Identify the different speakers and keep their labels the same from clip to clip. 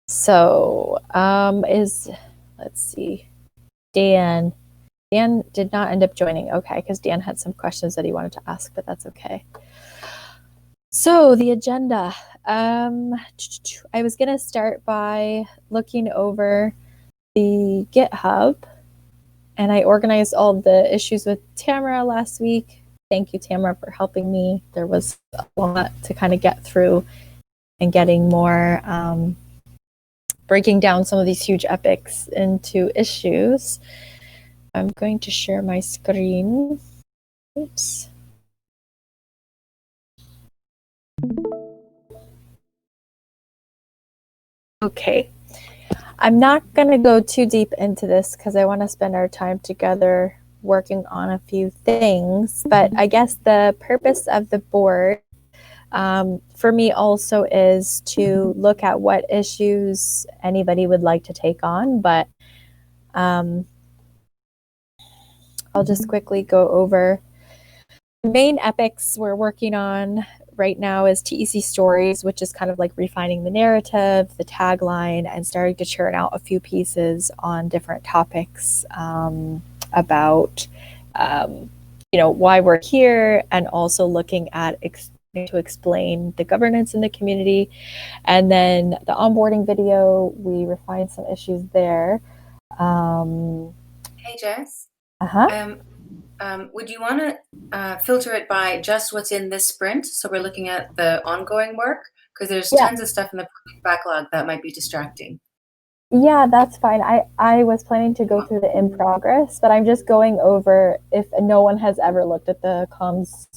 Speaker 1: So, let's see, Dan. Dan did not end up joining. Okay, because Dan had some questions that he wanted to ask, but that's okay. So the agenda. I was gonna start by looking over the GitHub, and I organized all the issues with Tamara last week. Thank you, Tamara, for helping me. There was a lot to kind of get through and getting more, breaking down some of these huge epics into issues. I'm going to share my screen. Oops. Okay. I'm not going to go too deep into this because I want to spend our time together working on a few things. But I guess the purpose of the board for me also is to look at what issues anybody would like to take on. But I'll just quickly go over the main epics we're working on right now is TEC Stories, which is kind of like refining the narrative, the tagline, and starting to churn out a few pieces on different topics about, why we're here, and also looking at to explain the governance in the community. And then the onboarding video, we refined some issues there.
Speaker 2: Hey, Jess. Would you want to filter it by just what's in this sprint? So we're looking at the ongoing work, because there's tons of stuff in the backlog that might be distracting.
Speaker 1: Yeah, that's fine. I was planning to go through the in progress, but I'm just going over if no one has ever looked at the comms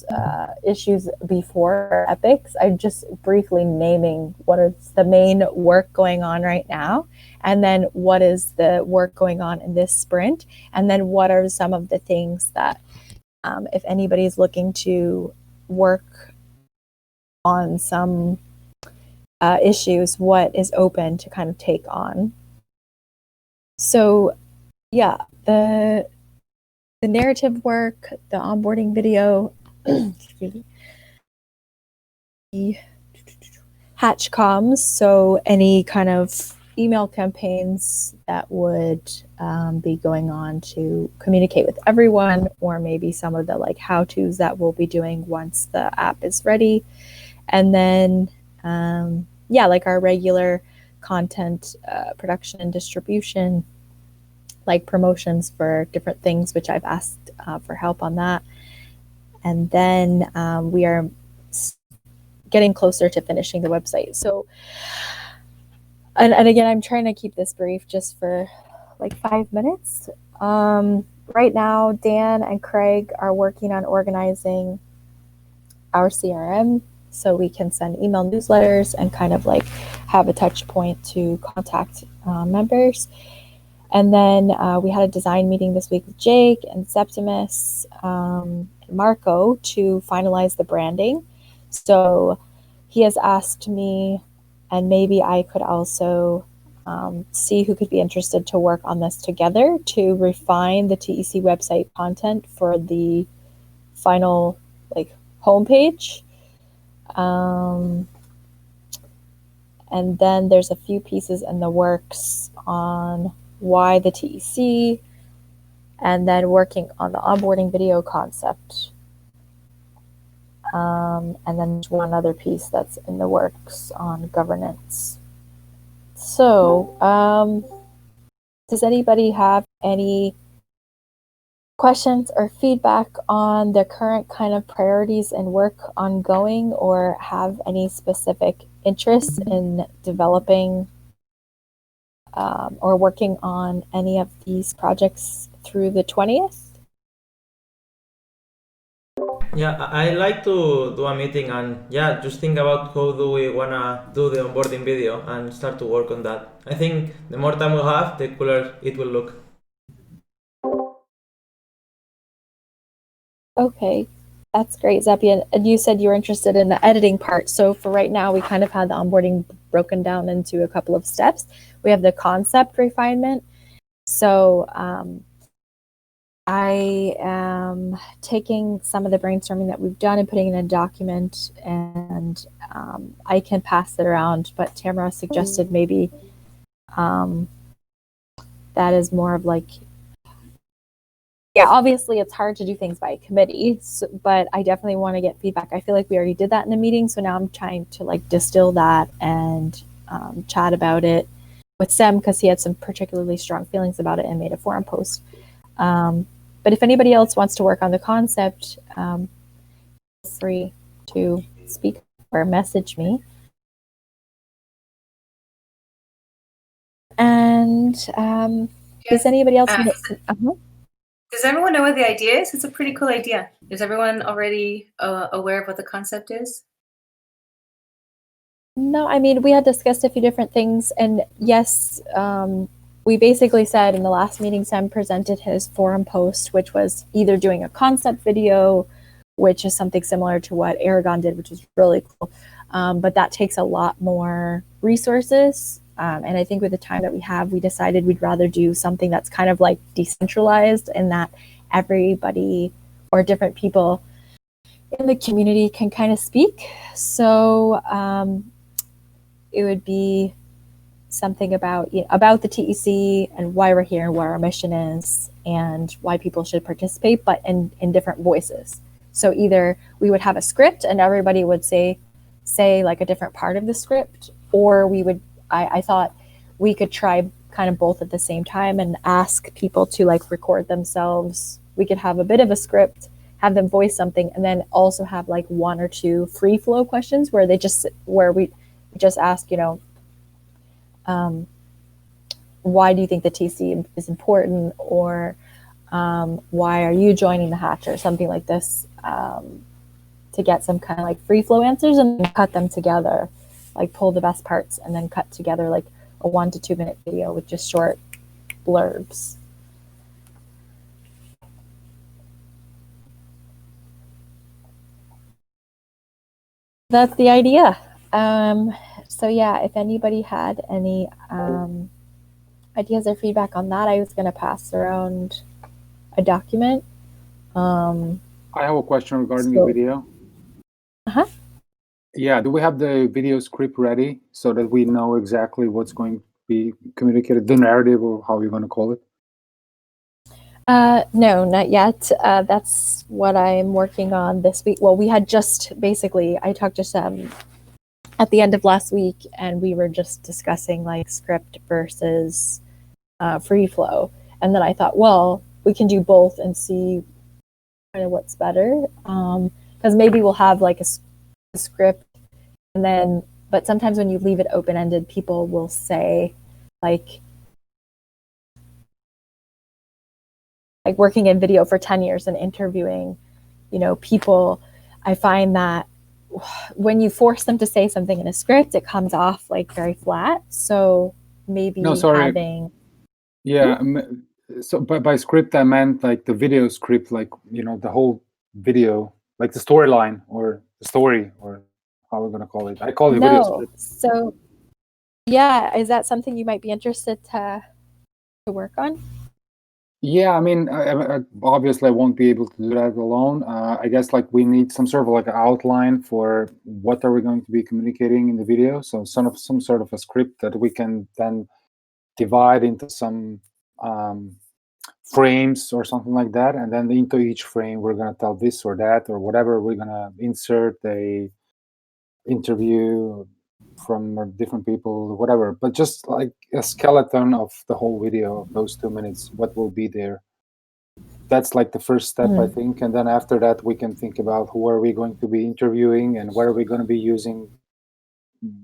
Speaker 1: issues before epics. I'm just briefly naming what is the main work going on right now, and then what is the work going on in this sprint, and then what are some of the things that if anybody's looking to work on some issues, what is open to kind of take on. So yeah, the narrative work, the onboarding video, the hatch comms, so any kind of email campaigns that would be going on to communicate with everyone, or maybe some of the like how-tos that we'll be doing once the app is ready. And then like our regular content production and distribution, like promotions for different things, which I've asked for help on that. And then we are getting closer to finishing the website. So, and again, I'm trying to keep this brief just for like 5 minutes. Right now, Dan and Craig are working on organizing our CRM so we can send email newsletters and kind of like have a touch point to contact members. And then we had a design meeting this week with Jake and Septimus and Marco to finalize the branding. So he has asked me, and maybe I could also see who could be interested to work on this together to refine the TEC website content for the final like homepage. And then there's a few pieces in the works on why the TEC, and then working on the onboarding video concept. And then there's one other piece that's in the works on governance. So, does anybody have any questions or feedback on the current kind of priorities and work ongoing, or have any specific interests in developing or working on any of these projects through the 20th?
Speaker 3: Yeah, I like to do a meeting and just think about how do we wanna do the onboarding video and start to work on that. I think the more time we have, the cooler it will look.
Speaker 1: Okay, that's great, Zeppy. And you said you were interested in the editing part. So for right now, we kind of had the onboarding broken down into a couple of steps. We have the concept refinement. So I am taking some of the brainstorming that we've done and putting in a document, and I can pass it around. But Tamara suggested maybe That is more of like, yeah, obviously it's hard to do things by committee, but I definitely want to get feedback. I feel like we already did that in the meeting, so now I'm trying to like distill that and chat about it with Sam because he had some particularly strong feelings about it and made a forum post. But if anybody else wants to work on the concept, feel free to speak or message me. And does anybody else?
Speaker 2: Does everyone know what the idea is? It's a pretty cool idea. Is everyone already aware of what the concept is?
Speaker 1: No, I mean, we had discussed a few different things, and yes, we basically said in the last meeting, Sam presented his forum post, which was either doing a concept video, which is something similar to what Aragon did, which is really cool, but that takes a lot more resources. And I think with the time that we have, we decided we'd rather do something that's kind of like decentralized and that everybody or different people in the community can kind of speak. So it would be something about about the TEC and why we're here and what our mission is and why people should participate, but in different voices. So either we would have a script and everybody would say like a different part of the script, or we would I thought we could try kind of both at the same time and ask people to like record themselves. We could have a bit of a script, have them voice something, and then also have like one or two free flow questions where we just ask, why do you think the TC is important, or why are you joining the Hatch, or something like this, to get some kind of like free flow answers and cut them together, like pull the best parts and then cut together like a 1 to 2 minute video with just short blurbs. That's the idea. So yeah, if anybody had any ideas or feedback on that, I was going to pass around a document.
Speaker 4: I have a question regarding the video. Yeah, do we have the video script ready so that we know exactly what's going to be communicated, the narrative, or how you're going to call it?
Speaker 1: No, not yet. That's what I'm working on this week. Well, we had just basically, I talked to Sam at the end of last week, and we were just discussing like script versus free flow. And then I thought, well, we can do both and see kind of what's better. Because maybe we'll have like a script, and then, but sometimes when you leave it open-ended, people will say like working in video for 10 years and interviewing, people, I find that when you force them to say something in a script, it comes off like very flat. So maybe having...
Speaker 4: Yeah, so by script, I meant like the video script, like, the whole video, like the storyline or the story, or how we're going to call it. I call it video script.
Speaker 1: So yeah, is that something you might be interested to work on?
Speaker 4: Yeah, I mean, obviously I won't be able to do that alone. I guess like we need some sort of like an outline for what are we going to be communicating in the video. So some sort of a script that we can then divide into some frames or something like that. And then into each frame, we're going to tell this or that or whatever. We're going to insert a interview from different people, whatever, but just like a skeleton of the whole video of those 2 minutes, what will be there. That's like the first step, I think. And then after that, we can think about who are we going to be interviewing and where are we going to be using,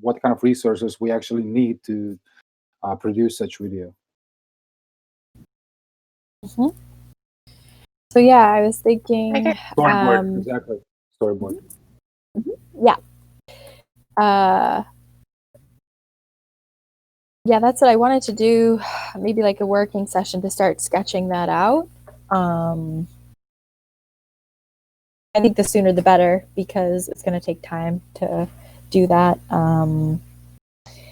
Speaker 4: what kind of resources we actually need to produce such video.
Speaker 1: So yeah, I was thinking
Speaker 4: storyboard, exactly. Storyboard.
Speaker 1: Yeah. Yeah, that's what I wanted to do. Maybe like a working session to start sketching that out. I think the sooner the better, because it's going to take time to do that.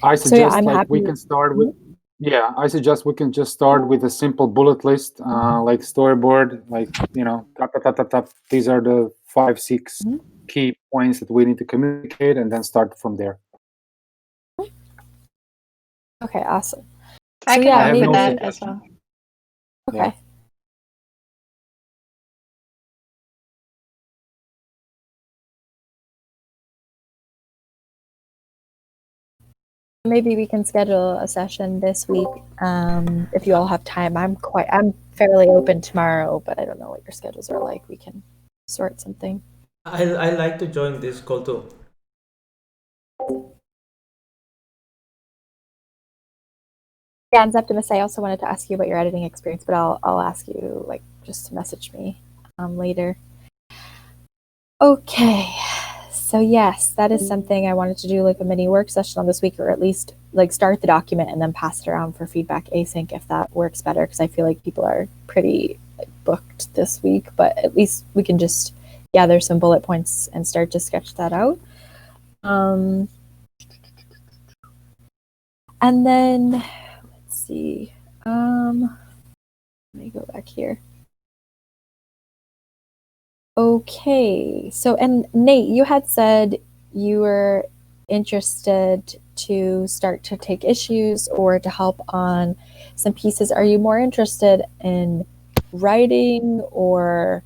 Speaker 4: I suggest we can start with. Yeah, I suggest we can just start with a simple bullet list, like storyboard, like, tap. These are the 5-6 key points that we need to communicate, and then start from there.
Speaker 1: Okay, awesome.
Speaker 5: I
Speaker 1: So
Speaker 5: can
Speaker 1: yeah,
Speaker 5: help
Speaker 1: maybe
Speaker 5: with
Speaker 4: no
Speaker 5: that as
Speaker 4: suggestion.
Speaker 5: well.
Speaker 1: okay. Maybe we can schedule a session this week if you all have time. I'm fairly open tomorrow, but I don't know what your schedules are like. We can sort something.
Speaker 3: I like to join this call too.
Speaker 1: Yeah, and Septimus, I also wanted to ask you about your editing experience, but I'll ask you like just to message me later. Okay, so yes, that is something I wanted to do, like a mini work session on this week, or at least like start the document and then pass it around for feedback async if that works better, because I feel like people are pretty booked this week, but at least we can just gather some bullet points and start to sketch that out. And then let's see. Let me go back here. Okay, so and Nate, you had said you were interested to start to take issues or to help on some pieces. Are you more interested in writing, or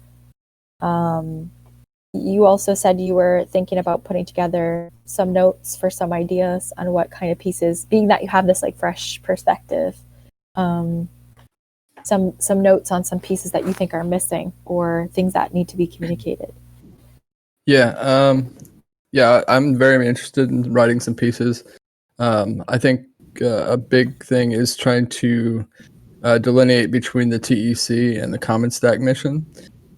Speaker 1: you also said you were thinking about putting together some notes for some ideas on what kind of pieces, being that you have this like fresh perspective, some notes on some pieces that you think are missing or things that need to be communicated.
Speaker 6: Yeah, I'm very interested in writing some pieces. I think a big thing is trying to delineate between the TEC and the Common Stack mission,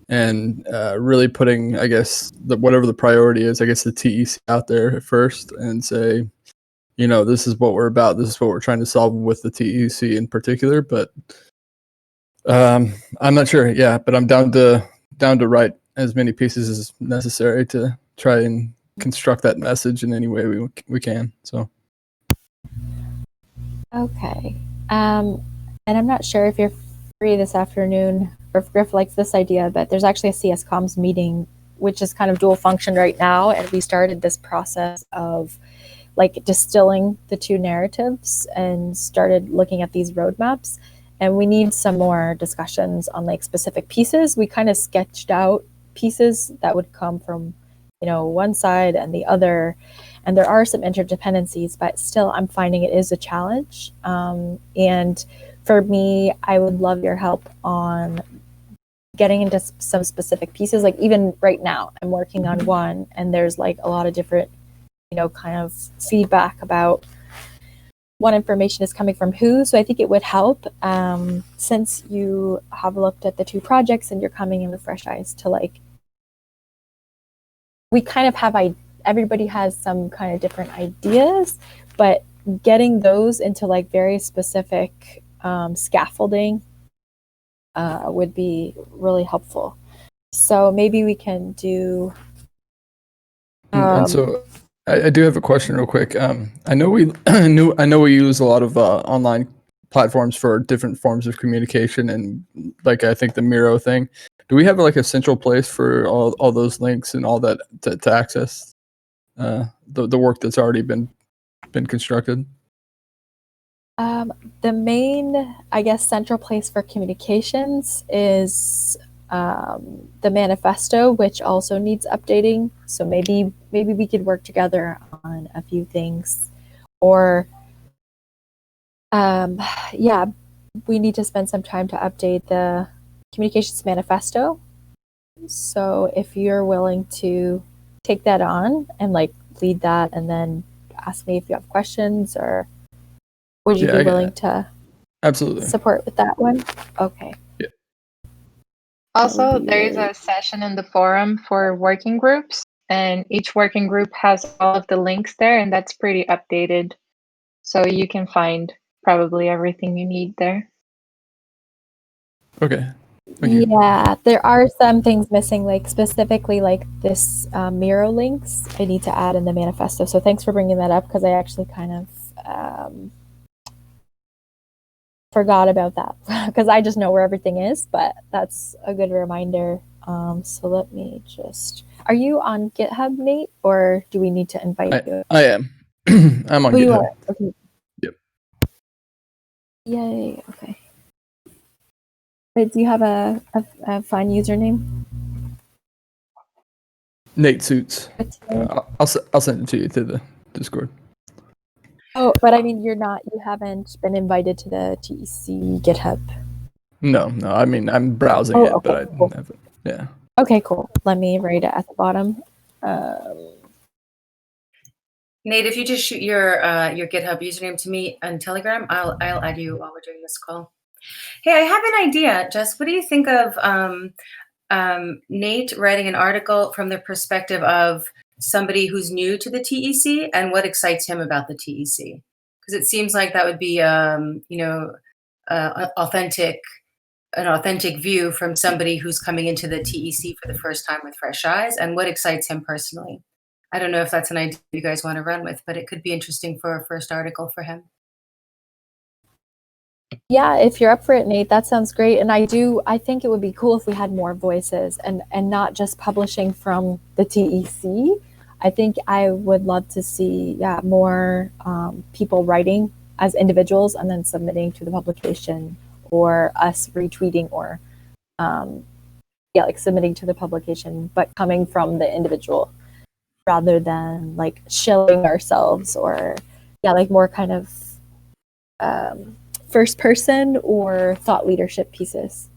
Speaker 6: and really putting, I guess, whatever the priority is, I guess the TEC out there first, and say, this is what we're about. This is what we're trying to solve with the TEC in particular. But I'm not sure. Yeah, but I'm down to write as many pieces as necessary to try and construct that message in any way we can. So.
Speaker 1: Okay. And I'm not sure if you're free this afternoon or if Griff likes this idea, but there's actually a CS Comms meeting, which is kind of dual function right now. And we started this process of like distilling the two narratives and started looking at these roadmaps. And we need some more discussions on like specific pieces. We kind of sketched out pieces that would come from, one side and the other. And there are some interdependencies, but still I'm finding it is a challenge. And for me, I would love your help on getting into some specific pieces. Like even right now, I'm working on one and there's like a lot of different, kind of feedback about what information is coming from who. So I think it would help since you have looked at the two projects and you're coming in with fresh eyes to like, we kind of have, everybody has some kind of different ideas, but getting those into like very specific scaffolding would be really helpful. So maybe we can do.
Speaker 6: And so I do have a question real quick. I know we we use a lot of online platforms for different forms of communication, and like I think the Miro thing. Do we have like a central place for all those links and all that to access the work that's already been constructed?
Speaker 1: The main, I guess, central place for communications is the manifesto, which also needs updating. So maybe we could work together on a few things, or yeah, we need to spend some time to update the communications manifesto. So if you're willing to take that on and like lead that, and then ask me if you have questions, or would you be willing to
Speaker 6: absolutely
Speaker 1: support with that one? Okay.
Speaker 6: Yeah.
Speaker 5: Also, there is a session in the forum for working groups, and each working group has all of the links there, and that's pretty updated. So you can find probably everything you need there.
Speaker 6: Okay. Thank you.
Speaker 1: Yeah, there are some things missing, like specifically like this Miro links I need to add in the manifesto. So thanks for bringing that up, because I actually kind of forgot about that because I just know where everything is, but that's a good reminder. So let me just, are you on GitHub, Nate, or do we need to invite you?
Speaker 6: I am. I'm on
Speaker 1: Oh,
Speaker 6: GitHub.
Speaker 1: you are? Okay.
Speaker 6: Yep.
Speaker 1: Yay. Okay. Wait, do you have a fun username?
Speaker 6: Nate Suits. I'll send it to you through the Discord.
Speaker 1: Oh, but I mean, you haven't been invited to the TEC GitHub.
Speaker 6: No. I mean, I'm browsing it,
Speaker 1: okay,
Speaker 6: but I
Speaker 1: cool.
Speaker 6: haven't. Yeah.
Speaker 1: Okay, cool. Let me write it at the bottom.
Speaker 2: Nate, if you just shoot your GitHub username to me on Telegram, I'll add you while we're doing this call. Hey, I have an idea, Jess. What do you think of Nate writing an article from the perspective of somebody who's new to the TEC and what excites him about the TEC? Because it seems like that would be, an authentic view from somebody who's coming into the TEC for the first time with fresh eyes, and what excites him personally. I don't know if that's an idea you guys want to run with, but it could be interesting for a first article for him.
Speaker 1: Yeah, if you're up for it, Nate, that sounds great. And I think it would be cool if we had more voices and not just publishing from the TEC. I think I would love to see, more people writing as individuals and then submitting to the publication, or us retweeting, or like submitting to the publication, but coming from the individual rather than like shilling ourselves, or like more kind of first person or thought leadership pieces.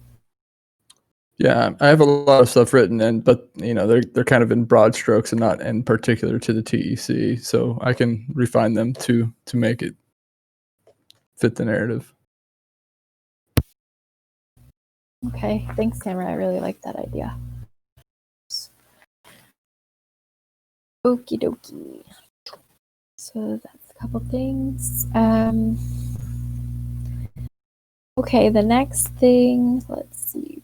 Speaker 6: Yeah, I have a lot of stuff written, but they're kind of in broad strokes and not in particular to the TEC, so I can refine them to make it fit the narrative.
Speaker 1: Okay, thanks, Tamara. I really like that idea. Okie dokie. So that's a couple things. Okay, the next thing, let's see.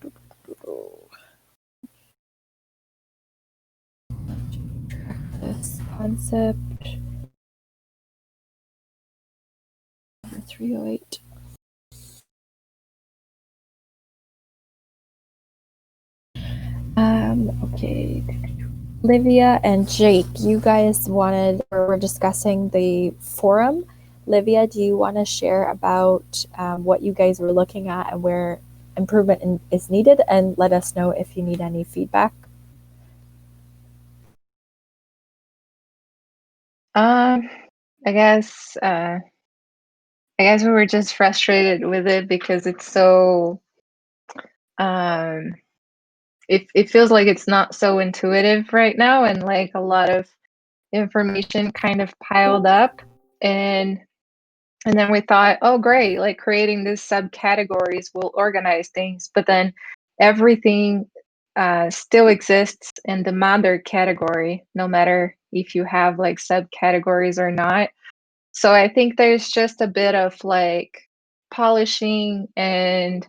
Speaker 1: This concept. 308. Okay. Livia and Jake, you guys were discussing the forum. Livia, do you want to share about what you guys were looking at and where improvement is needed, and let us know if you need any feedback?
Speaker 5: I guess we were just frustrated with it because it's so it feels like it's not so intuitive right now, and like a lot of information kind of piled up, and then we thought, oh great, like creating these subcategories will organize things, but then everything still exists in the mother category, no matter if you have like subcategories or not. So I think there's just a bit of like polishing and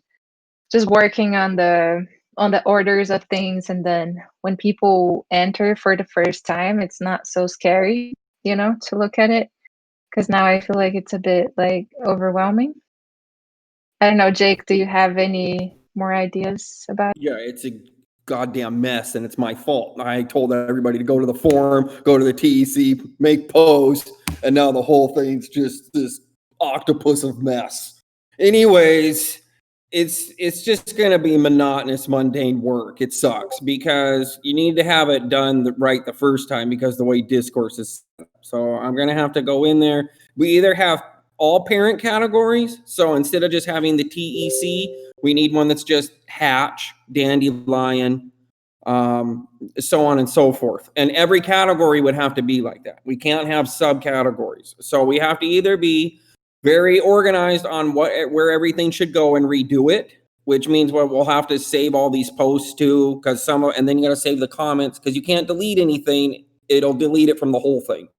Speaker 5: just working on the orders of things, and then when people enter for the first time, it's not so scary, to look at it, because now I feel like it's a bit like overwhelming. I don't know, Jake, do you have any more ideas about it?
Speaker 7: Yeah, it's a goddamn mess, and it's my fault. I told everybody to go to the forum, go to the TEC, make posts, and now the whole thing's just this octopus of mess. Anyways, it's just going to be monotonous, mundane work. It sucks because you need to have it done right the first time, because the way discourse is set up. So I'm going to have to go in there. We either have all parent categories, so instead of just having the TEC, we need one that's just Hatch, Dandelion, so on and so forth. And every category would have to be like that. We can't have subcategories. So we have to either be very organized on where everything should go and redo it, which means we'll have to save all these posts too, and then you got to save the comments, because you can't delete anything. It'll delete it from the whole thing.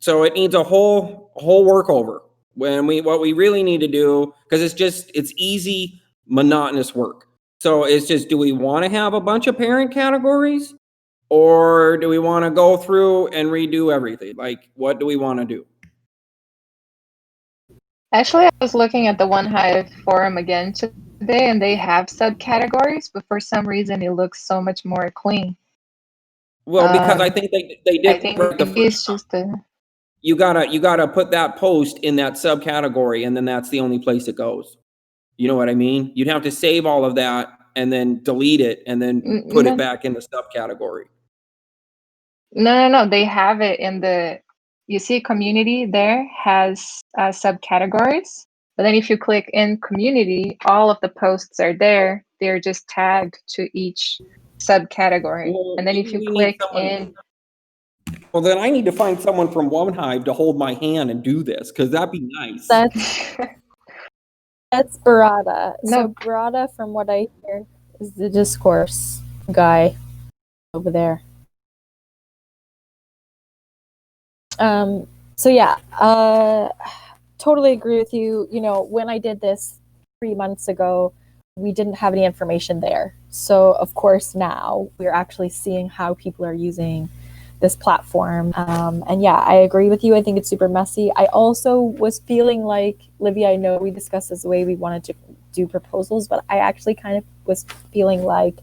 Speaker 7: So it needs a whole workover. What we really need to do, because it's easy, monotonous work. So it's just, do we want to have a bunch of parent categories, or do we want to go through and redo everything? Like, what do we want to do?
Speaker 5: Actually, I was looking at the OneHive forum again today, and they have subcategories, but for some reason it looks so much more clean.
Speaker 7: Well, because I think they did.
Speaker 5: I think it's just
Speaker 7: you gotta put that post in that subcategory, and then that's the only place it goes. You know what I mean? You'd have to save all of that and then delete it and then put it back in the subcategory.
Speaker 5: No. They have it in the. You see, community there has subcategories, but then if you click in community, all of the posts are there. They're just tagged to each subcategory, and then if you click in.
Speaker 7: Well, then I need to find someone from OneHive to hold my hand and do this, because that'd be nice.
Speaker 1: That's Barada.
Speaker 5: No.
Speaker 1: So Barada, from what I hear, is the discourse guy over there. So yeah, totally agree with you. You know, when I did this 3 months ago, we didn't have any information there. So of course now we're actually seeing how people are using this platform. And yeah, I agree with you. I think it's super messy. I also was feeling like, Livia, I know we discussed this the way we wanted to do proposals, but I actually kind of was feeling like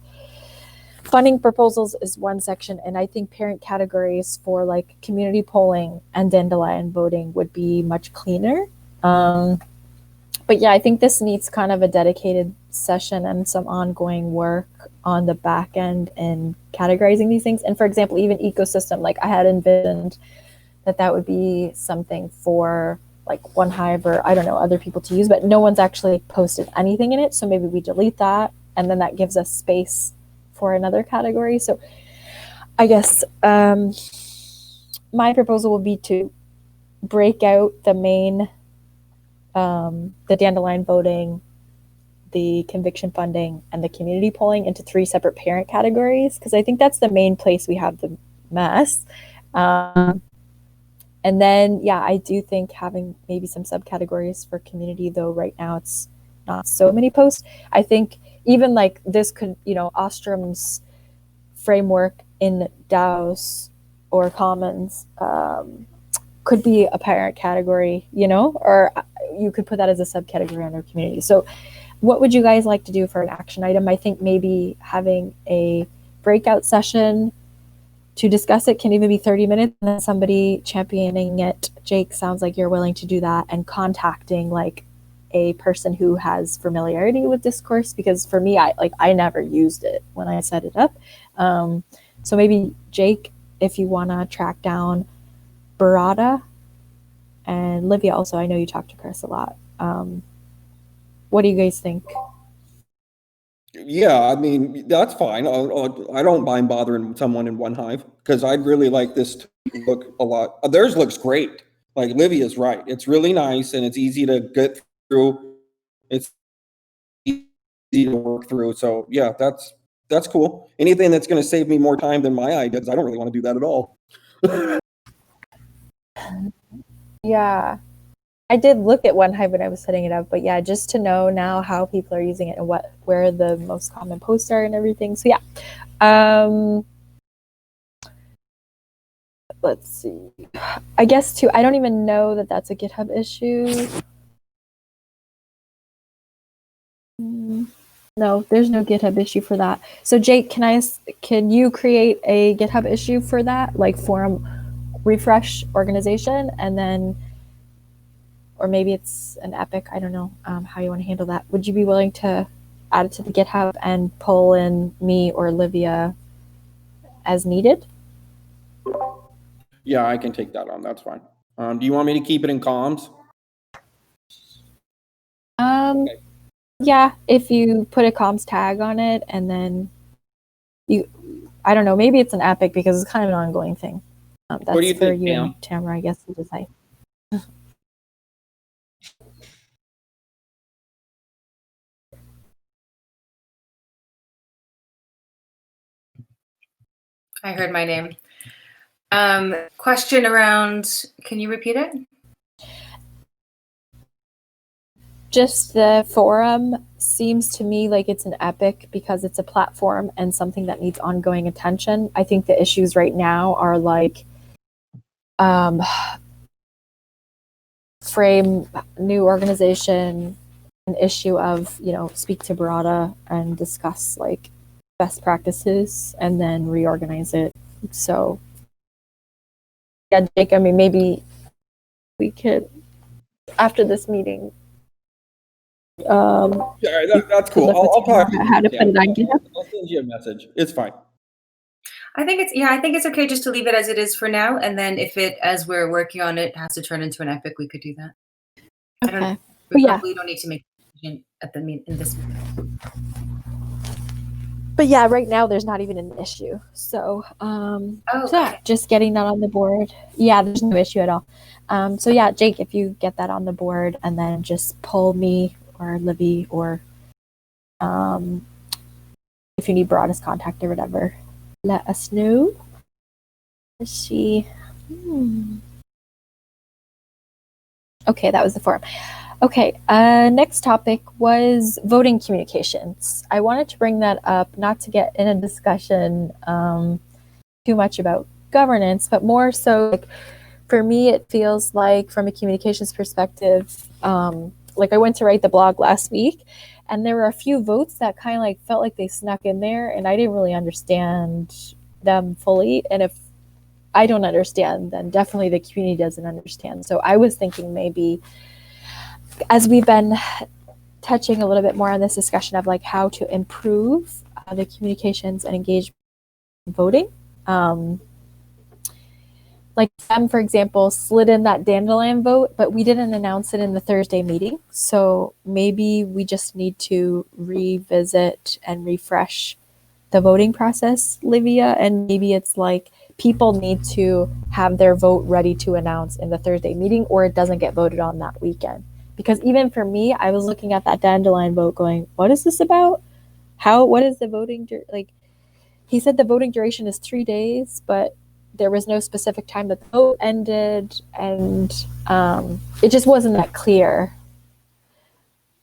Speaker 1: funding proposals is one section, and I think parent categories for like community polling and dandelion voting would be much cleaner. But yeah, I think this needs kind of a dedicated session and some ongoing work on the back end in categorizing these things. And for example, even ecosystem, like I had envisioned that would be something for like OneHive or I don't know, other people to use, but no one's actually posted anything in it. So maybe we delete that, and then that gives us space for another category. So I guess my proposal would be to break out the main, the dandelion voting, the conviction funding, and the community polling into 3 separate parent categories, because I think that's the main place we have the mess. And then, yeah, I do think having maybe some subcategories for community, though right now it's not so many posts. I think even like this could, you know, Ostrom's framework in DAOs or Commons could be a parent category, you know, or you could put that as a subcategory under community. So what would you guys like to do for an action item? I think maybe having a breakout session to discuss it can even be 30 minutes, and then somebody championing it. Jake, sounds like you're willing to do that, and contacting like a person who has familiarity with discourse, because for me, I never used it when I set it up. So maybe Jake, if you want to track down Barada, and Livia also, I know you talk to Chris a lot. What do you guys think?
Speaker 7: Yeah, I mean, that's fine. I don't mind bothering someone in OneHive, because I'd really like this to look a lot. Theirs looks great. Like Livia's right. It's really nice and it's easy to get through. It's easy to work through. So yeah, that's cool. Anything that's going to save me more time than my ideas, I don't really want to do that at all.
Speaker 1: Yeah, I did look at OneHive when I was setting it up, but yeah, just to know now how people are using it and where the most common posts are and everything. So yeah, let's see. I guess too, I don't even know that that's a GitHub issue. No, there's no GitHub issue for that. So Jake, can you create a GitHub issue for that, like forum refresh organization, and then, or maybe it's an Epic, I don't know how you want to handle that. Would you be willing to add it to the GitHub and pull in me or Livia as needed?
Speaker 7: Yeah, I can take that on. That's fine. Do you want me to keep it in comms?
Speaker 1: Okay. Yeah, if you put a comms tag on it, and then I don't know, maybe it's an Epic because it's kind of an ongoing thing. That's
Speaker 7: what do you
Speaker 1: for
Speaker 7: think,
Speaker 1: you
Speaker 7: Pam?
Speaker 1: and Tamara, I guess, to decide.
Speaker 2: I heard my name. Question around, can you repeat it?
Speaker 1: Just the forum seems to me like it's an Epic because it's a platform and something that needs ongoing attention. I think the issues right now are like frame new organization, an issue of, you know, speak to Barada and discuss like best practices and then reorganize it. So yeah, Jake, I mean, maybe we could, after this meeting,
Speaker 7: Yeah, that's cool. I'll talk to you.
Speaker 1: How to put it on GitHub.
Speaker 7: I'll send you a message. It's fine.
Speaker 2: I think it's okay just to leave it as it is for now, and then if it, as we're working on it, has to turn into an epic, we could do that.
Speaker 1: Okay.
Speaker 2: We
Speaker 1: Yeah.
Speaker 2: probably don't need to make a decision at the in this meeting.
Speaker 1: But yeah, right now there's not even an issue. So, so yeah, just getting that on the board. Yeah, there's no issue at all. So yeah, Jake, if you get that on the board and then just pull me or Livy or if you need broadest contact or whatever, let us know. Let's see. Okay, that was the forum. Okay, next topic was voting communications. I wanted to bring that up, not to get in a discussion too much about governance, but more so, like, for me, it feels like from a communications perspective, like I went to write the blog last week, and there were a few votes that kind of like felt like they snuck in there, and I didn't really understand them fully. And if I don't understand, then definitely the community doesn't understand. So I was thinking maybe, as we've been touching a little bit more on this discussion of like how to improve the communications and engagement in voting, like them, for example, slid in that dandelion vote, but we didn't announce it in the Thursday meeting. So maybe we just need to revisit and refresh the voting process, Livia, and maybe it's like people need to have their vote ready to announce in the Thursday meeting, or it doesn't get voted on that weekend. Because even for me, I was looking at that dandelion vote going, what is this about? What is the voting, like, he said the voting duration is 3 days, but there was no specific time that the vote ended, and it just wasn't that clear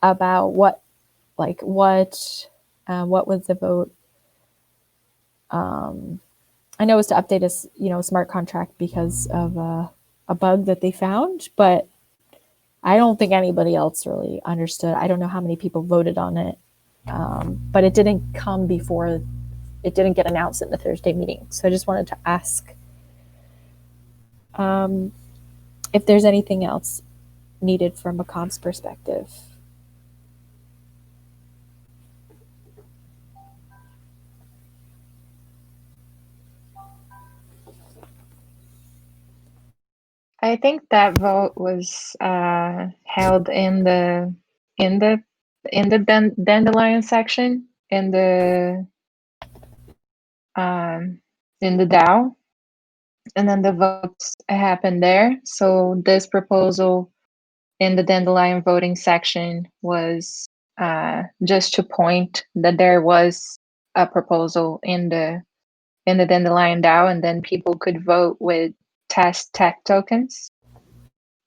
Speaker 1: about what was the vote. I know it was to update a smart contract because of a bug that they found, but I don't think anybody else really understood. I don't know how many people voted on it, but it didn't come before. It didn't get announced in the Thursday meeting. So I just wanted to ask if there's anything else needed from a comms perspective.
Speaker 5: I think that vote was held in the dandelion section in the DAO, and then the votes happened there. So this proposal in the dandelion voting section was just to point that there was a proposal in the dandelion DAO, and then people could vote with test tech tokens.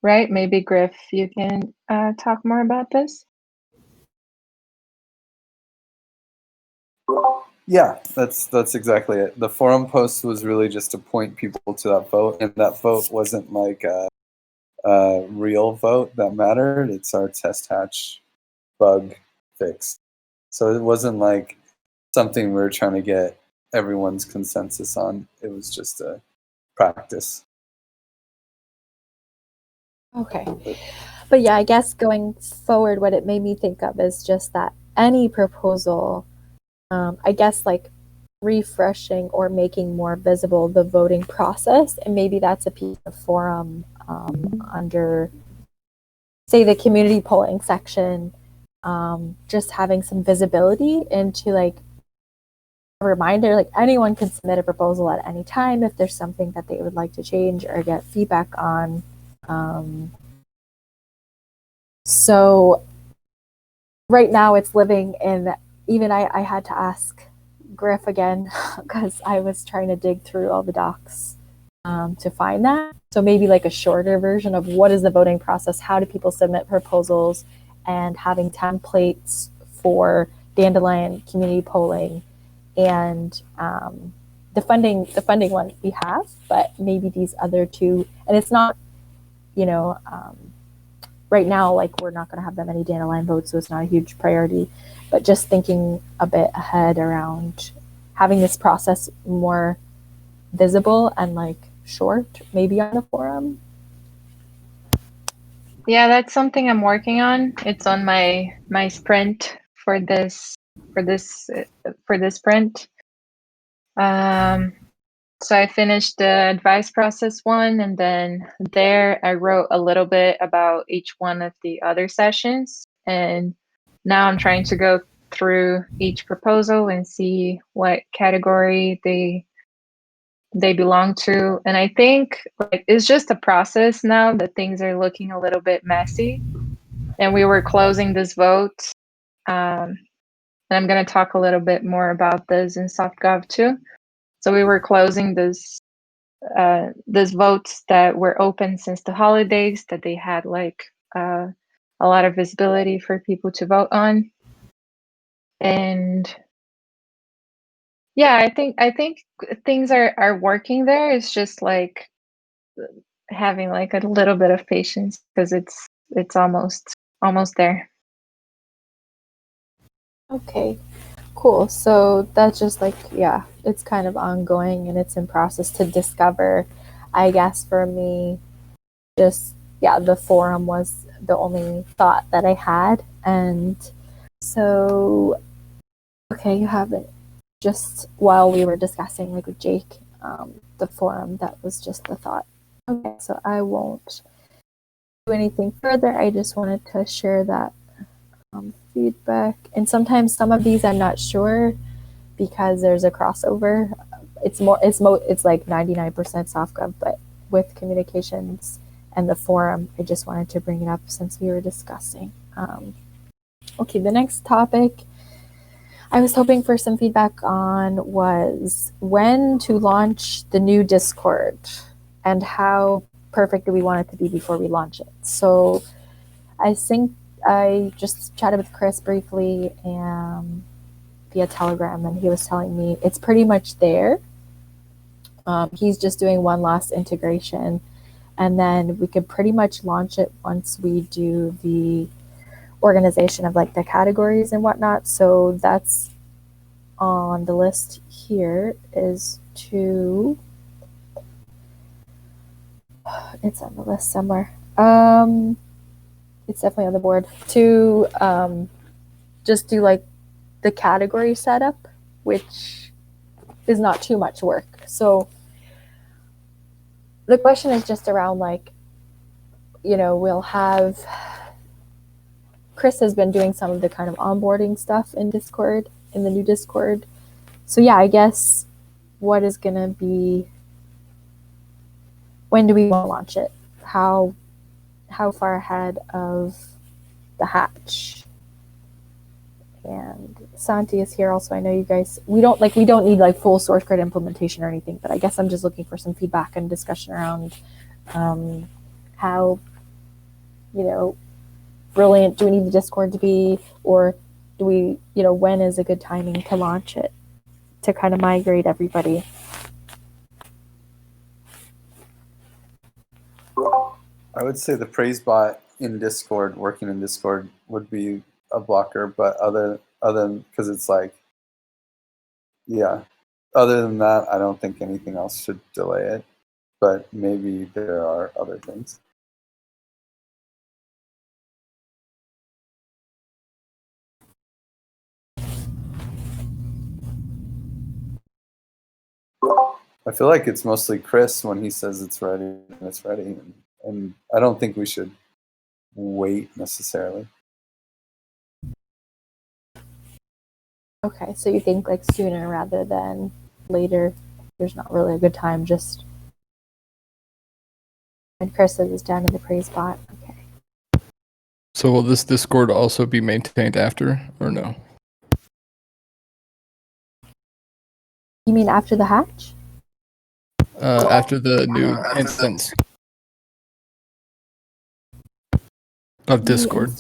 Speaker 5: Right? Maybe Griff, you can talk more about this.
Speaker 8: Yeah, that's exactly it. The forum post was really just to point people to that vote, and that vote wasn't like a real vote that mattered. It's our test hatch bug fix. So it wasn't like something we were trying to get everyone's consensus on. It was just a practice.
Speaker 1: Okay. But yeah, I guess going forward, what it made me think of is just that any proposal, I guess, like refreshing or making more visible the voting process, and maybe that's a piece of forum under, say, the community polling section, just having some visibility into like a reminder, like anyone can submit a proposal at any time if there's something that they would like to change or get feedback on. So right now it's living in, even I had to ask Griff again because I was trying to dig through all the docs to find that. So maybe like a shorter version of what is the voting process, how do people submit proposals, and having templates for dandelion community polling and the funding one we have, but maybe these other two, and it's not, right now, like we're not going to have that many dandelion votes, so it's not a huge priority, but just thinking a bit ahead around having this process more visible and like short, maybe on the forum.
Speaker 5: Yeah, that's something I'm working on. It's on my sprint for this sprint. So I finished the advice process one, and then there I wrote a little bit about each one of the other sessions. And now I'm trying to go through each proposal and see what category they belong to. And I think like it's just a process now that things are looking a little bit messy. And we were closing this vote. And I'm going to talk a little bit more about this in SoftGov too. So we were closing this votes that were open since the holidays, that they had like a lot of visibility for people to vote on. And yeah, I think things are working there. It's just like having like a little bit of patience because it's almost there.
Speaker 1: Okay, cool. So that's just like, yeah, it's kind of ongoing and it's in process to discover. I guess for me, just, yeah, the forum was the only thought that I had. And so, okay, you haven't, just while we were discussing like with Jake, the forum, that was just the thought. Okay, so I won't do anything further. I just wanted to share that feedback. And sometimes some of these I'm not sure because there's a crossover. It's like 99% SoftGov, but with communications and the forum, I just wanted to bring it up since we were discussing. Okay, the next topic I was hoping for some feedback on was when to launch the new Discord and how perfect do we want it to be before we launch it. So I think I just chatted with Chris briefly via Telegram, and he was telling me it's pretty much there. He's just doing one last integration, and then we could pretty much launch it once we do the organization of like the categories and whatnot. So that's on the list here, is to, it's on the list somewhere. It's definitely on the board to just do like the category setup, which is not too much work. So the question is just around like, we'll have, Chris has been doing some of the kind of onboarding stuff in Discord, in the new Discord. So yeah, I guess what is going to be, when do we want to launch it? How far ahead of the hatch? And Santi is here also. I know you guys, we don't need like full source grid implementation or anything, but I guess I'm just looking for some feedback and discussion around how, brilliant do we need the Discord to be, or do we, when is a good timing to launch it, to kind of migrate everybody?
Speaker 8: I would say the praise bot in Discord, working in Discord, would be a blocker, but other because it's like, yeah, other than that, I don't think anything else should delay it, but maybe there are other things. I feel like it's mostly Chris when he says it's ready and it's ready, and I don't think we should wait necessarily.
Speaker 1: Okay, so you think like sooner rather than later? There's not really a good time, just, and Chris says it's down in the praise bot. Okay.
Speaker 6: So will this Discord also be maintained after, or no?
Speaker 1: You mean after the hatch?
Speaker 6: After the new instance of Discord.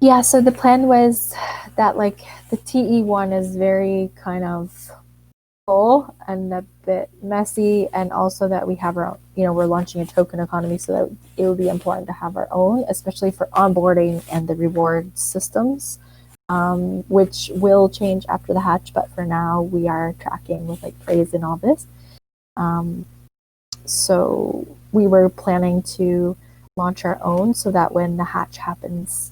Speaker 1: Yeah, so the plan was that like the TE1 is very kind of full and a bit messy, and also that we have our own, we're launching a token economy, so that it would be important to have our own, especially for onboarding and the reward systems, which will change after the hatch, but for now we are tracking with like praise and all this. So we were planning to launch our own so that when the hatch happens,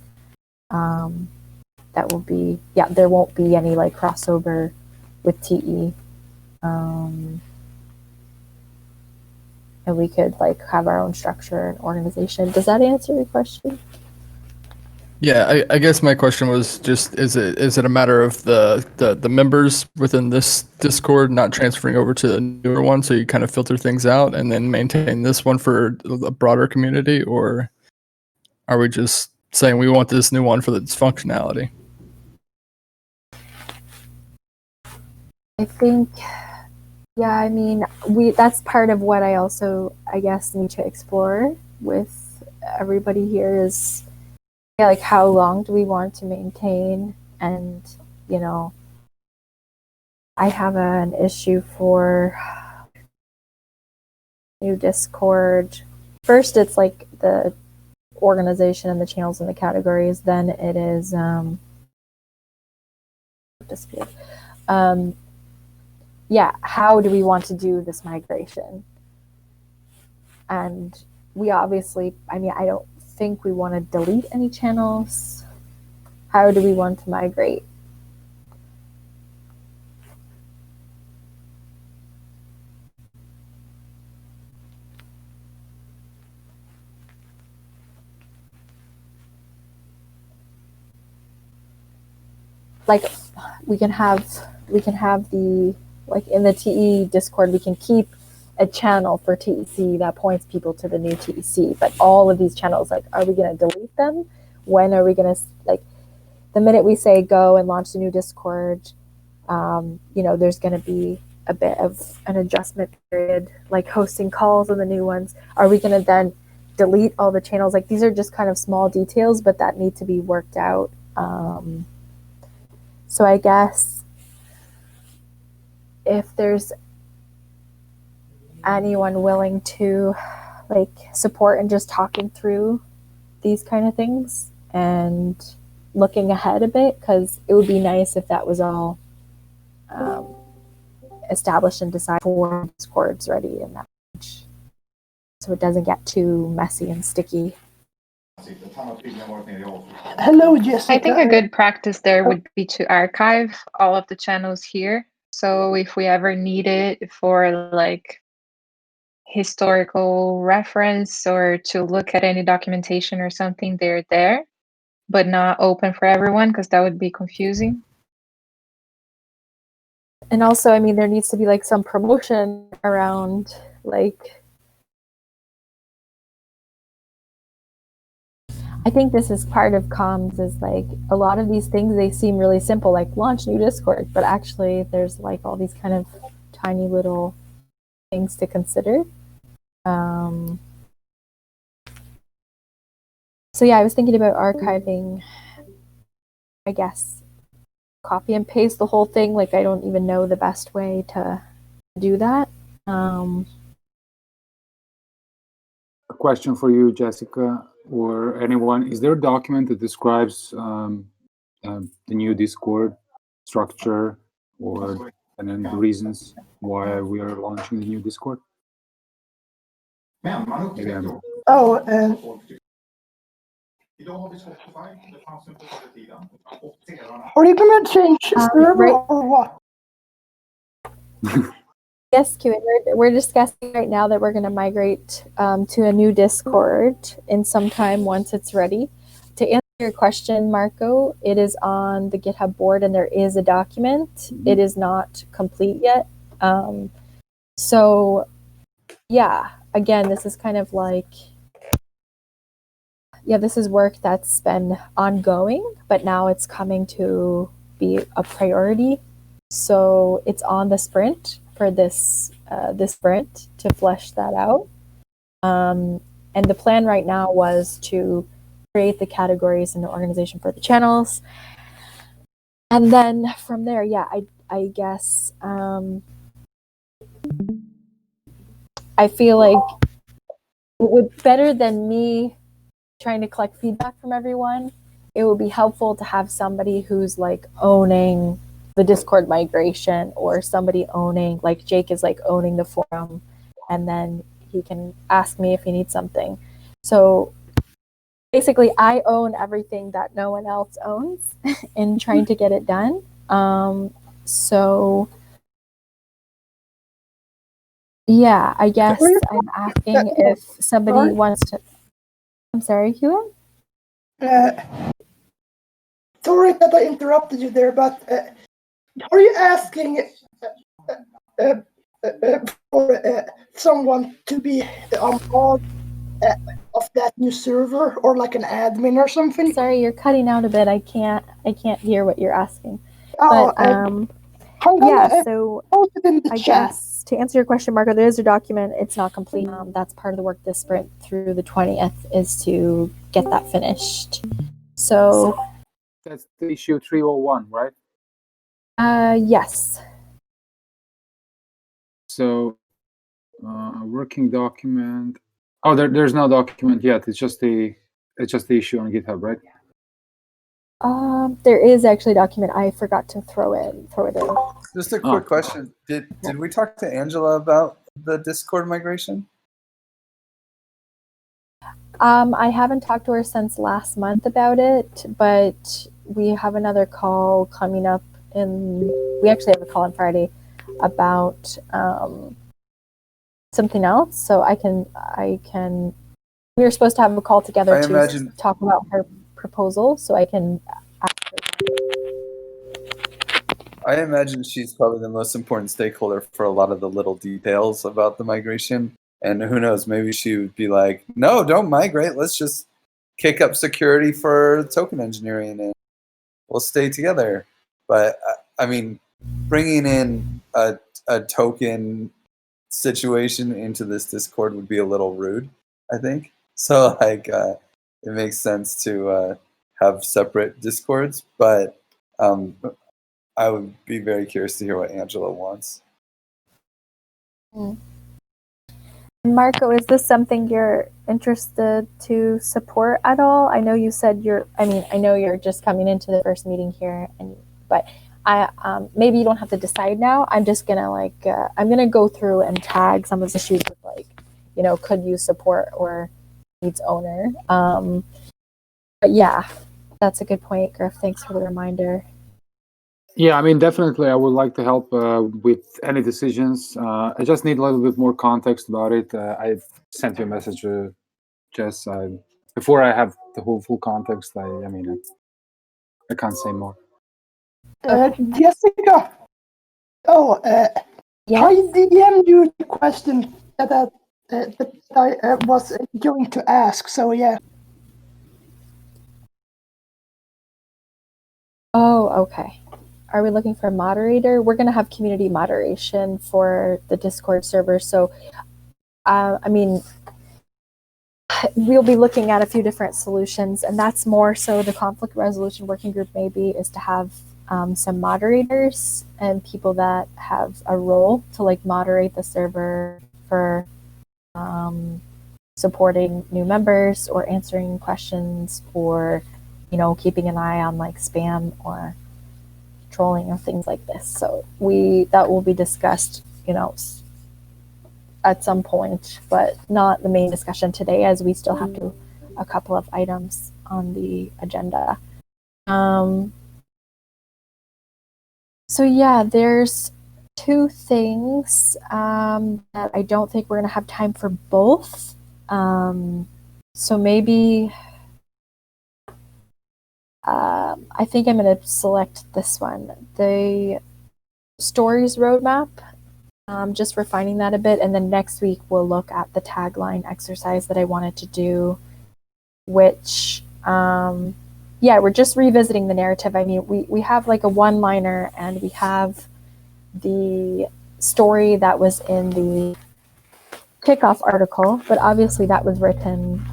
Speaker 1: that will be, there won't be any like crossover with TE. And we could like have our own structure and organization. Does that answer your question?
Speaker 6: Yeah, I guess my question was just, is it a matter of the members within this Discord not transferring over to the newer one, so you kind of filter things out and then maintain this one for a broader community, or are we just saying we want this new one for its functionality?
Speaker 1: I think, I mean, that's part of what I also, I guess, need to explore with everybody here is, like, how long do we want to maintain? And, you know, I have an issue for new Discord. First, it's like the organization and the channels and the categories. Then it is how do we want to do this migration? And we obviously, I mean, I don't think we want to delete any channels. How do we want to migrate? Like we can have the, like in the TE Discord, we can keep a channel for TEC that points people to the new TEC, but all of these channels, like, are we going to delete them? When are we going to, like, the minute we say go and launch the new Discord, you know, there's going to be a bit of an adjustment period, like hosting calls on the new ones. Are we going to then delete all the channels? Like, these are just kind of small details, but that need to be worked out. So I guess if there's anyone willing to like support and just talking through these kind of things and looking ahead a bit, because it would be nice if that was all established and decided before Discord's ready and that, so it doesn't get too messy and sticky.
Speaker 9: Hello, Jessica.
Speaker 5: I think a good practice there would be to archive all of the channels here. So if we ever need it for like historical reference or to look at any documentation or something, they're there, but not open for everyone, because that would be confusing.
Speaker 1: And also, I mean, there needs to be like some promotion around, like, I think this is part of comms, is like a lot of these things, they seem really simple, like launch new Discord, but actually there's like all these kind of tiny little things to consider. So yeah, I was thinking about archiving, I guess, copy and paste the whole thing. Like, I don't even know the best way to do that.
Speaker 4: A question for you, Jessica, or anyone. Is there a document that describes the new Discord structure or and then the reasons why we are launching the new Discord? Maybe I'm...
Speaker 9: Oh, are you gonna change server
Speaker 1: right.
Speaker 9: or what?
Speaker 1: Yes, Q. We're discussing right now that we're going to migrate to a new Discord in some time once it's ready. To answer your question, Marco, it is on the GitHub board and there is a document. It is not complete yet. So, yeah, again, this is kind of like, this is work that's been ongoing, but now it's coming to be a priority. So it's on the sprint for this sprint to flesh that out. And the plan right now was to create the categories and the organization for the channels. And then from there, I guess I feel like it would, better than me trying to collect feedback from everyone, it would be helpful to have somebody who's like owning the Discord migration, or somebody owning, like Jake is like owning the forum, and then he can ask me if he needs something. So basically, I own everything that no one else owns in trying to get it done. So yeah, I guess I'm asking if somebody wants to. I'm sorry, Hugh?
Speaker 9: Sorry that I interrupted you there, but are you asking for someone to be on board of that new server, or like an admin or something?
Speaker 1: Sorry, you're cutting out a bit. I can't hear what you're asking.
Speaker 9: Oh,
Speaker 1: But yeah, so
Speaker 9: post it in the
Speaker 1: I
Speaker 9: chat.
Speaker 1: guess to answer your question, Marco, there is a document. It's not complete. That's part of the work this sprint through the 20th is to get that finished. So
Speaker 4: That's the issue 301, right?
Speaker 1: yes.
Speaker 4: So working document. Oh, there's no document yet. It's just the issue on GitHub, right?
Speaker 1: There is actually a document. I forgot to throw it in.
Speaker 8: Just a quick question. Did we talk to Angela about the Discord migration?
Speaker 1: I haven't talked to her since last month about it, but we have another call coming up we actually have a call on Friday about something else. So I can we were supposed to have a call together to talk about her proposal, so I can ask her.
Speaker 8: I imagine she's probably the most important stakeholder for a lot of the little details about the migration. And who knows, maybe she would be like, no, don't migrate. Let's just kick up security for token engineering and we'll stay together. But I mean, bringing in a token situation into this Discord would be a little rude, I think. So like, it makes sense to have separate Discords, but I would be very curious to hear what Angela wants.
Speaker 1: Marco, is this something you're interested to support at all? I know you said I know you're just coming into the first meeting here, but maybe you don't have to decide now. I'm just gonna I'm gonna go through and tag some of the issues with could use support or needs owner. But yeah, that's a good point, Griff. Thanks for the reminder.
Speaker 4: Yeah, I mean, definitely, I would like to help with any decisions. I just need a little bit more context about it. I sent you a message, Jess. Before I have the full context, I can't say more.
Speaker 9: Jessica. Oh,
Speaker 1: yeah.
Speaker 9: I DM'd you the question that I was going to ask. So yeah.
Speaker 1: Oh, okay. Are we looking for a moderator? We're going to have community moderation for the Discord server. So, we'll be looking at a few different solutions, and that's more so the conflict resolution working group maybe is to have some moderators and people that have a role to moderate the server for supporting new members or answering questions or, keeping an eye on spam or trolling or things like this. So that will be discussed, at some point, but not the main discussion today, as we still have a couple of items on the agenda. So yeah, there's two things that I don't think we're gonna have time for both. So maybe I think I'm going to select this one, the stories roadmap, just refining that a bit. And then next week, we'll look at the tagline exercise that I wanted to do, which, we're just revisiting the narrative. I mean, we have a one-liner and we have the story that was in the kickoff article, but obviously that was written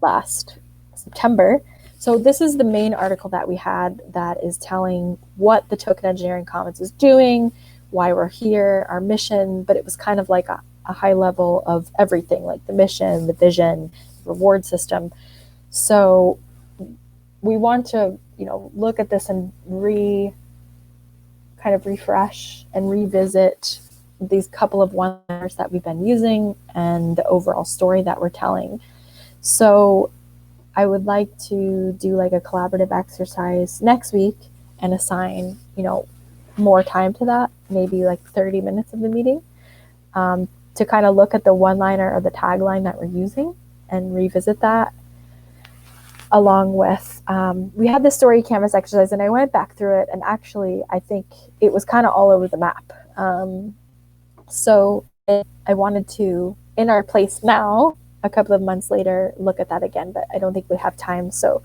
Speaker 1: last September. So this is the main article that we had that is telling what the Token Engineering Commons is doing, why we're here, our mission, but it was kind of like a high level of everything, like the mission, the vision, reward system. So we want to, look at this and refresh and revisit, these couple of one-liners that we've been using and the overall story that we're telling. So I would like to do like a collaborative exercise next week and assign, more time to that, maybe like 30 minutes of the meeting, to kind of look at the one-liner or the tagline that we're using and revisit that. Along with, we had the story canvas exercise, and I went back through it, and actually I think it was kind of all over the map. So I wanted to, in our place now, a couple of months later, look at that again, but I don't think we have time. So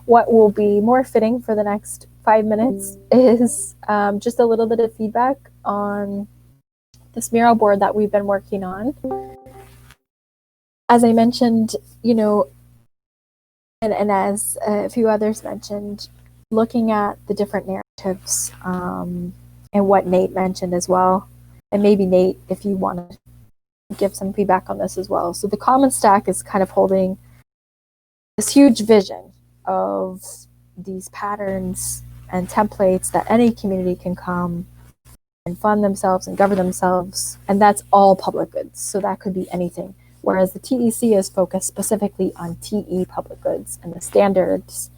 Speaker 1: what will be more fitting for the next 5 minutes is just a little bit of feedback on this mural board that we've been working on. As I mentioned, and as a few others mentioned, looking at the different narratives, and what Nate mentioned as well, and maybe Nate, if you want to give some feedback on this as well. So the Commons Stack is kind of holding this huge vision of these patterns and templates that any community can come and fund themselves and govern themselves, and that's all public goods. So that could be anything. Whereas the TEC is focused specifically on TE public goods and the standards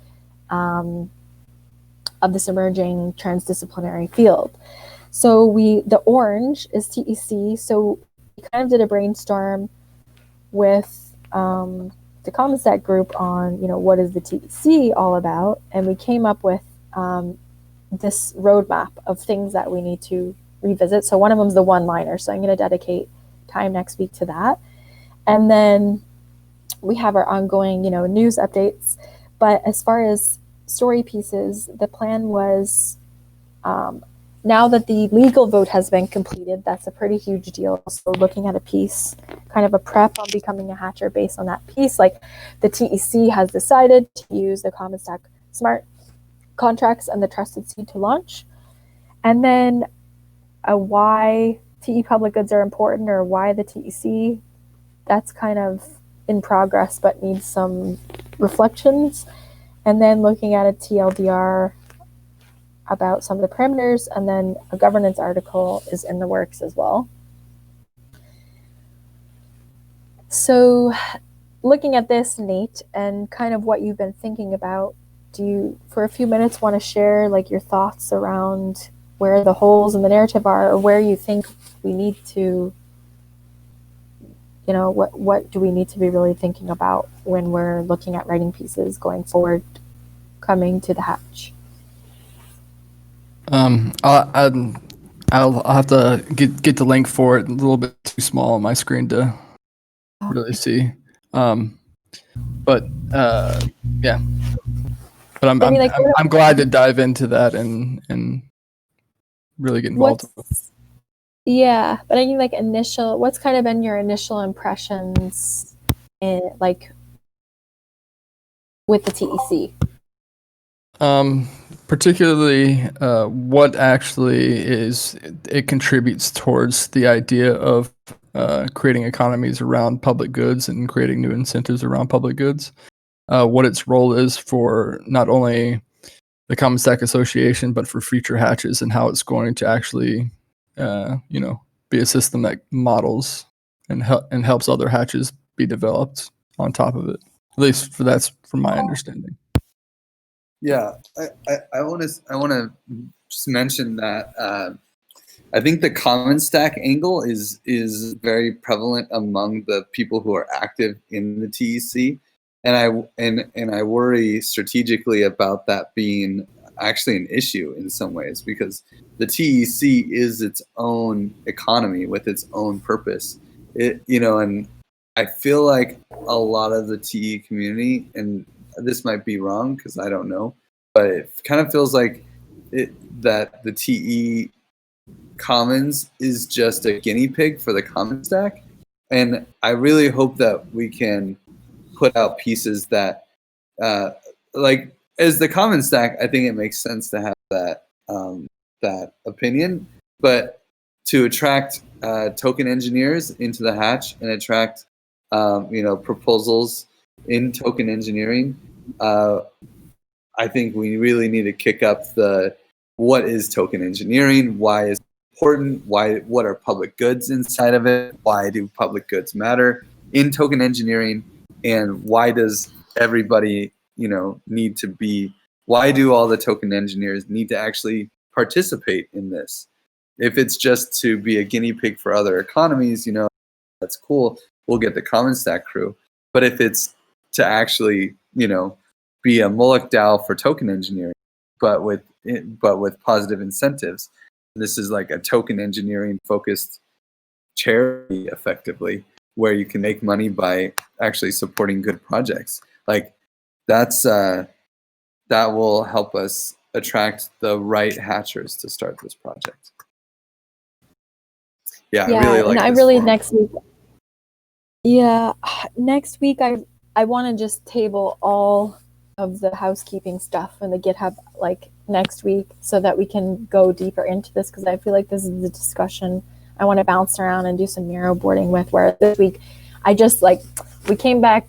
Speaker 1: of this emerging transdisciplinary field. So the orange is TEC. So we kind of did a brainstorm with the Commons Stack group on, what is the TEC all about? And we came up with this roadmap of things that we need to revisit. So one of them is the one-liner. So I'm going to dedicate time next week to that. And then we have our ongoing, news updates. But as far as story pieces, the plan was, now that the legal vote has been completed, that's a pretty huge deal. So looking at a piece, kind of a prep on becoming a hatcher based on that piece, like the TEC has decided to use the Commons Stack smart contracts and the trusted seed to launch. And then why TE public goods are important, or why the TEC, that's kind of in progress but needs some reflections. And then looking at a TLDR about some of the parameters, and then a governance article is in the works as well. So looking at this, Nate, and kind of what you've been thinking about, do you, for a few minutes, want to share like your thoughts around where the holes in the narrative are, or where you think we need to, what do we need to be really thinking about when we're looking at writing pieces going forward, coming to the hatch?
Speaker 6: I'll have to get the link for it. A little bit too small on my screen to really see. But yeah. But I'm glad to dive into that and really get involved.
Speaker 1: Yeah, but I think what's kind of been your initial impressions with the TEC?
Speaker 6: Particularly what actually it contributes towards the idea of creating economies around public goods and creating new incentives around public goods. What its role is for not only the Commons Stack Association, but for future hatches, and how it's going to actually, be a system that models and helps other hatches be developed on top of it. At least that's from my understanding.
Speaker 8: Yeah, I want to just mention that I think the Commons Stack angle is very prevalent among the people who are active in the TEC, and I worry strategically about that being actually an issue in some ways, because the TEC is its own economy with its own purpose. And I feel like a lot of the TE community, and this might be wrong because I don't know, but it kind of feels like that the TE Commons is just a guinea pig for the Commons Stack. And I really hope that we can put out pieces that, as the Commons Stack, I think it makes sense to have that opinion, but to attract token engineers into the hatch and attract proposals in token engineering, I think we really need to kick up what is token engineering? Why is it important? What are public goods inside of it? Why do public goods matter in token engineering? And why does everybody, need to be, why do all the token engineers need to actually participate in this? If it's just to be a guinea pig for other economies, that's cool. We'll get the Common Stack crew. But if it's to actually, be a Moloch DAO for token engineering, but with positive incentives, this is like a token engineering focused charity, effectively, where you can make money by actually supporting good projects. Like that will help us attract the right hatchers to start this project. Yeah, I really like.
Speaker 1: And I really next week. Yeah, next week I want to just table all of the housekeeping stuff in the GitHub like next week so that we can go deeper into this, because I feel like this is the discussion I want to bounce around and do some Miro boarding with. Where this week I just we came back,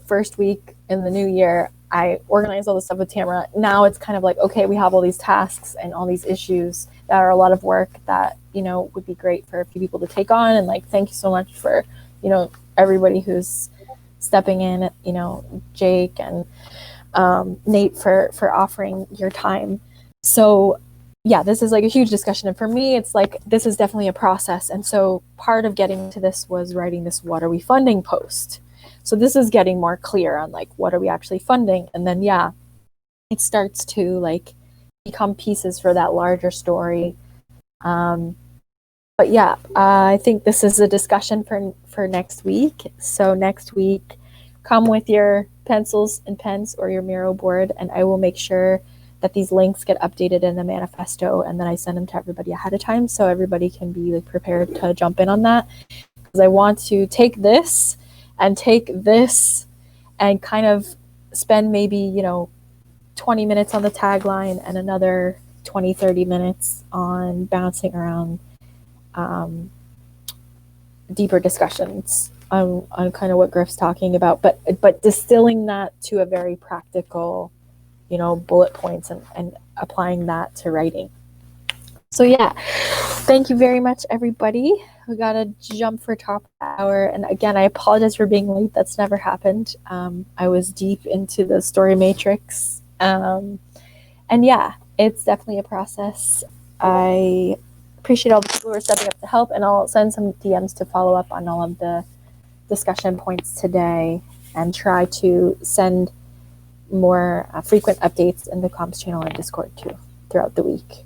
Speaker 1: first week in the new year. I organized all the stuff with Tamara. Now it's kind of like, okay, we have all these tasks and all these issues that are a lot of work that, would be great for a few people to take on. And thank you so much for, everybody who's stepping in, Jake and Nate for offering your time. So yeah, this is a huge discussion. And for me, it's this is definitely a process. And so part of getting to this was writing this What Are We Funding post. So this is getting more clear on what are we actually funding? And then, yeah, it starts to become pieces for that larger story. But yeah, I think this is a discussion for next week. So next week, come with your pencils and pens or your Miro board, and I will make sure that these links get updated in the manifesto, and then I send them to everybody ahead of time so everybody can be prepared to jump in on that. Because I want to take this and kind of spend maybe 20 minutes on the tagline and another 20-30 minutes on bouncing around deeper discussions on kind of what Griff's talking about, but distilling that to a very practical, bullet points and applying that to writing. So yeah, thank you very much, everybody. We got to jump for top hour. And again, I apologize for being late. That's never happened. I was deep into the story matrix. And yeah, it's definitely a process. I appreciate all the people who are stepping up to help, and I'll send some DMs to follow up on all of the discussion points today and try to send more frequent updates in the comms channel and Discord too throughout the week.